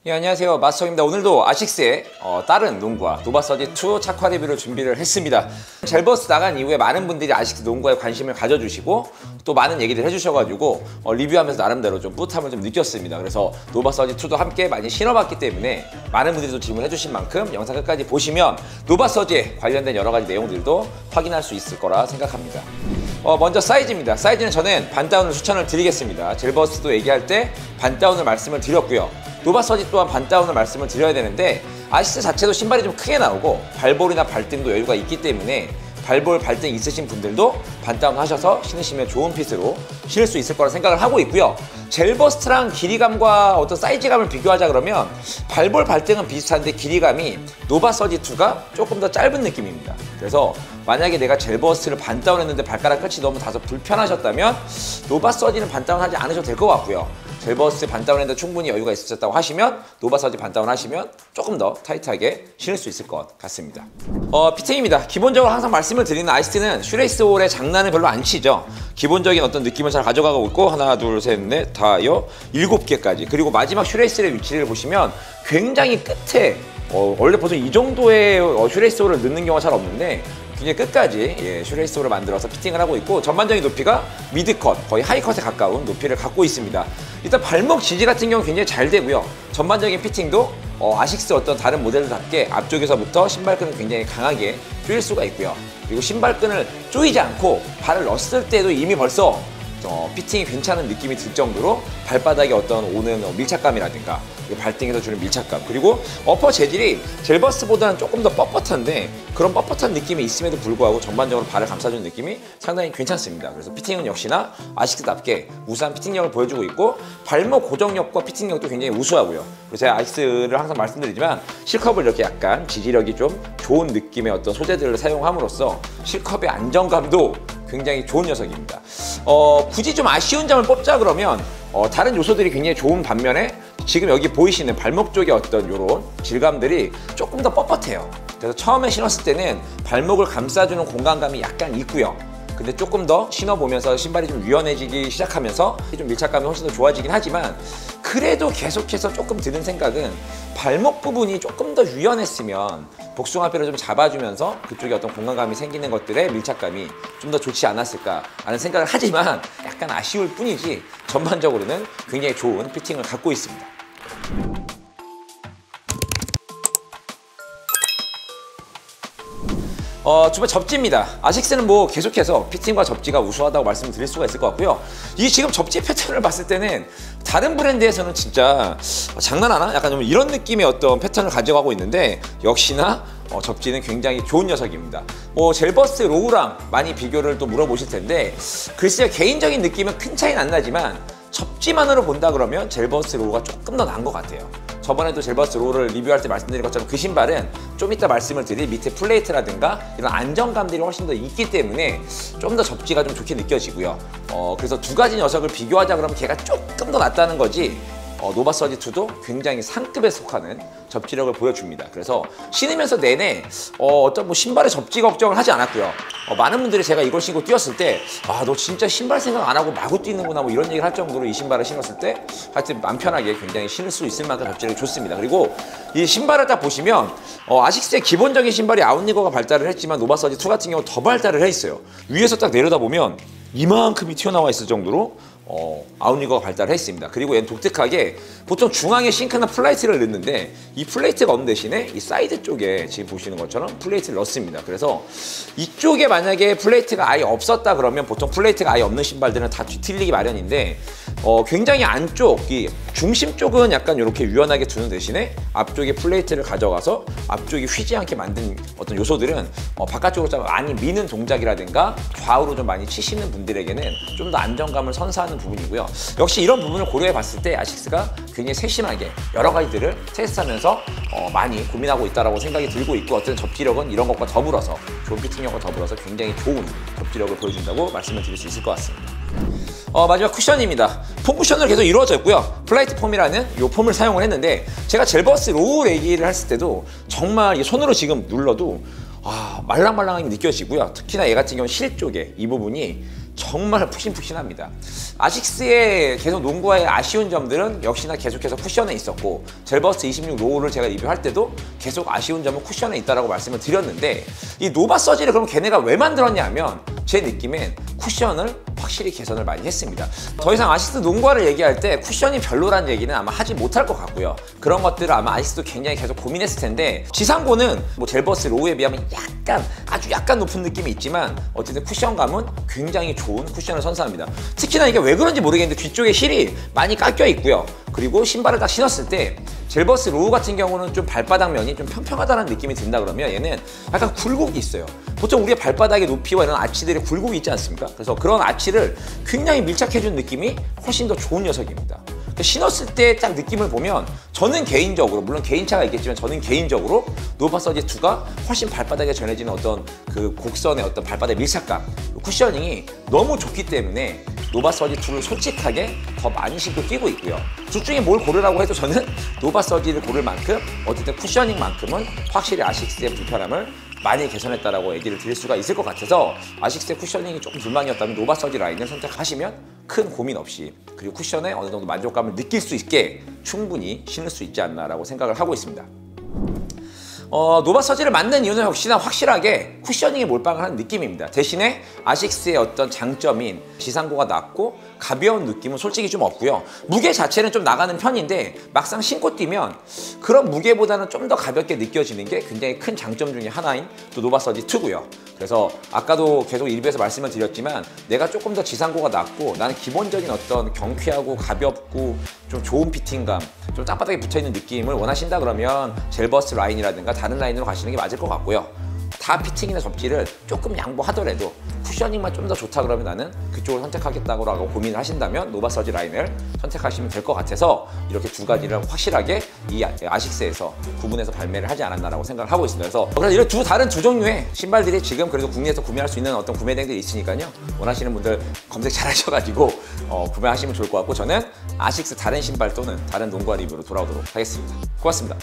예, 안녕하세요, 마스터입니다. 오늘도 아식스의 다른 농구화 노바서지2 착화 리뷰를 준비를 했습니다. 젤버스 나간 이후에 많은 분들이 아식스 농구화에 관심을 가져주시고 또 많은 얘기들 해주셔가지고 리뷰하면서 나름대로 좀 뿌듯함을 좀 느꼈습니다. 그래서 노바서지2도 함께 많이 신어봤기 때문에 많은 분들이 또 질문해주신 만큼 영상 끝까지 보시면 노바서지에 관련된 여러 가지 내용들도 확인할 수 있을 거라 생각합니다. 먼저 사이즈입니다. 사이즈는 저는 반다운을 추천을 드리겠습니다. 젤버스도 얘기할 때 반다운을 말씀을 드렸고요. 노바서지 또한 반다운을 말씀을 드려야 되는데 아식스 자체도 신발이 좀 크게 나오고 발볼이나 발등도 여유가 있기 때문에 발볼, 발등 있으신 분들도 반다운 하셔서 신으시면 좋은 핏으로 신을 수 있을 거라 생각을 하고 있고요. 젤버스트랑 길이감과 어떤 사이즈감을 비교하자 그러면 발볼, 발등은 비슷한데 길이감이 노바서지2가 조금 더 짧은 느낌입니다. 그래서 만약에 내가 젤버스트를 반다운 했는데 발가락 끝이 너무 다소 불편하셨다면 노바서지는 반다운 하지 않으셔도 될 것 같고요. 젤버스 반다운 했는데 충분히 여유가 있으셨다고 하시면 노바서지 반다운 하시면 조금 더 타이트하게 신을 수 있을 것 같습니다. 피팅입니다. 기본적으로 항상 말씀을 드리는 아식스는 슈레이스홀에 장난을 별로 안 치죠. 기본적인 어떤 느낌을 잘 가져가고 있고 하나, 둘, 셋, 넷, 다, 여, 7개까지. 그리고 마지막 슈레이스의 위치를 보시면 굉장히 끝에 원래 보통 이 정도의 슈레이스홀을 넣는 경우가 잘 없는데 굉장히 끝까지 슈레이스홀을 만들어서 피팅을 하고 있고 전반적인 높이가 미드컷, 거의 하이컷에 가까운 높이를 갖고 있습니다. 일단 발목 지지 같은 경우는 굉장히 잘 되고요. 전반적인 피팅도 아식스 어떤 다른 모델들답게 앞쪽에서부터 신발끈을 굉장히 강하게 조일 수가 있고요. 그리고 신발끈을 조이지 않고 발을 넣었을 때도 이미 벌써 피팅이 괜찮은 느낌이 들 정도로 발바닥에 어떤 오는 밀착감이라든가 발등에서 주는 밀착감, 그리고 어퍼 재질이 젤버스보다는 조금 더 뻣뻣한데 그런 뻣뻣한 느낌이 있음에도 불구하고 전반적으로 발을 감싸주는 느낌이 상당히 괜찮습니다. 그래서 피팅은 역시나 아식스답게 우수한 피팅력을 보여주고 있고 발목 고정력과 피팅력도 굉장히 우수하고요. 그래서 제가 아식스를 항상 말씀드리지만 실컵을 이렇게 약간 지지력이 좀 좋은 느낌의 어떤 소재들을 사용함으로써 실컵의 안정감도 굉장히 좋은 녀석입니다. 굳이 좀 아쉬운 점을 뽑자 그러면 다른 요소들이 굉장히 좋은 반면에 지금 여기 보이시는 발목 쪽의 어떤 요런 질감들이 조금 더 뻣뻣해요. 그래서 처음에 신었을 때는 발목을 감싸주는 공간감이 약간 있고요. 근데 조금 더 신어보면서 신발이 좀 유연해지기 시작하면서 좀 밀착감이 훨씬 더 좋아지긴 하지만 그래도 계속해서 조금 드는 생각은 발목 부분이 조금 더 유연했으면 복숭아뼈를 좀 잡아주면서 그쪽에 어떤 공간감이 생기는 것들의 밀착감이 좀 더 좋지 않았을까 하는 생각을 하지만 약간 아쉬울 뿐이지 전반적으로는 굉장히 좋은 피팅을 갖고 있습니다. 주변 접지입니다. 아식스는 뭐 계속해서 피팅과 접지가 우수하다고 말씀을 드릴 수가 있을 것 같고요. 이 지금 접지 패턴을 봤을 때는 다른 브랜드에서는 진짜 장난하나? 약간 좀 이런 느낌의 어떤 패턴을 가져가고 있는데 역시나 접지는 굉장히 좋은 녀석입니다. 젤버스 로우랑 많이 비교를 또 물어보실 텐데 글쎄요, 개인적인 느낌은 큰 차이는 안 나지만 접지만으로 본다 그러면 젤버스 로우가 조금 더 나은 것 같아요. 저번에도 젤버스 로우를 리뷰할 때 말씀드린 것처럼 그 신발은 좀 이따 말씀을 드릴 밑에 플레이트라든가 이런 안정감들이 훨씬 더 있기 때문에 좀 더 접지가 좀 좋게 느껴지고요. 그래서 두 가지 녀석을 비교하자 그러면 걔가 조금 더 낫다는 거지 노바서지2도 굉장히 상급에 속하는 접지력을 보여줍니다. 그래서 신으면서 내내 어떤 신발의 접지 걱정을 하지 않았고요. 많은 분들이 제가 이걸 신고 뛰었을 때 너 진짜 신발 생각 안 하고 마구 뛰는구나 뭐 이런 얘기를 할 정도로 이 신발을 신었을 때 하여튼 맘 편하게 굉장히 신을 수 있을 만큼 접지력이 좋습니다. 그리고 이 신발을 딱 보시면 아식스의 기본적인 신발이 아웃리거가 발달을 했지만 노바서지2 같은 경우 더 발달을 해 있어요. 위에서 딱 내려다보면 이만큼이 튀어나와 있을 정도로 아웃리거가 발달을 했습니다. 그리고 얘는 독특하게 보통 중앙에 싱크나 플레이트를 넣는데 이 플레이트가 없는 대신에 이 사이드 쪽에 지금 보시는 것처럼 플레이트를 넣습니다. 그래서 이쪽에 만약에 플레이트가 아예 없었다 그러면 보통 플레이트가 아예 없는 신발들은 다 뒤틀리기 마련인데 굉장히 안쪽, 이 중심 쪽은 약간 이렇게 유연하게 두는 대신에 앞쪽에 플레이트를 가져가서 앞쪽이 휘지 않게 만든 어떤 요소들은 바깥쪽으로 좀 많이 미는 동작이라든가 좌우로 좀 많이 치시는 분들에게는 좀 더 안정감을 선사하는 부분이고요. 역시 이런 부분을 고려해 봤을 때 아식스가 굉장히 세심하게 여러 가지들을 테스트하면서 많이 고민하고 있다고 생각이 들고 있고 어떤 접지력은 이런 것과 더불어서 좋은 피팅력과 더불어서 굉장히 좋은 접지력을 보여준다고 말씀을 드릴 수 있을 것 같습니다. 마지막 쿠션입니다. 폼 쿠션으로 계속 이루어져 있고요. 플라이트 폼이라는 이 폼을 사용을 했는데 제가 젤버스 로우 얘기를 했을 때도 정말 손으로 지금 눌러도 말랑말랑하게 느껴지고요. 특히나 얘 같은 경우는 실 쪽에 이 부분이 정말 푹신푹신합니다. 아식스의 계속 농구화의 아쉬운 점들은 역시나 계속해서 쿠션에 있었고, 젤버스트 26 로우를 제가 리뷰할 때도 계속 아쉬운 점은 쿠션에 있다고 말씀을 드렸는데, 이 노바 서지를 그럼 걔네가 왜 만들었냐 하면 제 느낌엔 쿠션을 확실히 개선을 많이 했습니다. 더 이상 아식스 농구화를 얘기할 때 쿠션이 별로란 얘기는 아마 하지 못할 것 같고요. 그런 것들을 아마 아식스도 굉장히 계속 고민했을 텐데, 지상고는 뭐 젤버스 로우에 비하면 아주 약간 높은 느낌이 있지만 어쨌든 쿠션감은 굉장히 좋은 쿠션을 선사합니다. 특히나 이게 왜 그런지 모르겠는데 뒤쪽에 힐이 많이 깎여 있고요. 그리고 신발을 딱 신었을 때 젤버스 로우 같은 경우는 좀 발바닥 면이 좀 평평하다는 느낌이 든다 그러면 얘는 약간 굴곡이 있어요. 보통 우리의 발바닥의 높이와 이런 아치들이 굴곡이 있지 않습니까? 그래서 그런 아치를 굉장히 밀착해준 느낌이 훨씬 더 좋은 녀석입니다. 신었을 때 딱 느낌을 보면 저는 개인적으로, 물론 개인차가 있겠지만 저는 개인적으로 노바 서지 2가 훨씬 발바닥에 전해지는 어떤 그 곡선의 어떤 발바닥 밀착감, 쿠셔닝이 너무 좋기 때문에 노바 서지 2를 솔직하게 더 많이 신고 뛰고 있고요. 둘 중에 뭘 고르라고 해도 저는 노바 서지를 고를 만큼 어쨌든 쿠셔닝만큼은 확실히 아식스의 불편함을 많이 개선했다라고 얘기를 드릴 수가 있을 것 같아서, 아식스의 쿠셔닝이 조금 불만이었다면 노바 서지 라인을 선택하시면 큰 고민 없이, 그리고 쿠션에 어느 정도 만족감을 느낄 수 있게 충분히 신을 수 있지 않나라고 생각을 하고 있습니다. 노바 서지를 만든 이유는 역시나 확실하게 쿠셔닝에 몰빵을 한 느낌입니다. 대신에 아식스의 어떤 장점인 지상고가 낮고 가벼운 느낌은 솔직히 좀 없고요. 무게 자체는 좀 나가는 편인데 막상 신고 뛰면 그런 무게보다는 좀 더 가볍게 느껴지는 게 굉장히 큰 장점 중에 하나인 또 노바 서지 2고요. 그래서 아까도 계속 리뷰에서 말씀을 드렸지만 내가 조금 더 지상고가 낮고 나는 기본적인 어떤 경쾌하고 가볍고 좀 좋은 피팅감, 좀 땅바닥에 붙어있는 느낌을 원하신다 그러면 젤버스 라인이라든가 다른 라인으로 가시는 게 맞을 것 같고요. 다 피팅이나 접지를 조금 양보하더라도 쿠셔닝만 좀 더 좋다 그러면 나는 그쪽을 선택하겠다고 고민을 하신다면 노바 서지 라인을 선택하시면 될 것 같아서 이렇게 두 가지를 확실하게 이 아식스에서 구분해서 발매를 하지 않았나라고 생각을 하고 있습니다. 그래서 이런 다른 두 종류의 신발들이 지금 그래도 국내에서 구매할 수 있는 어떤 구매 대행들이 있으니까요. 원하시는 분들 검색 잘 하셔가지고 구매하시면 좋을 것 같고, 저는 아식스 다른 신발 또는 다른 농구화 리뷰로 돌아오도록 하겠습니다. 고맙습니다.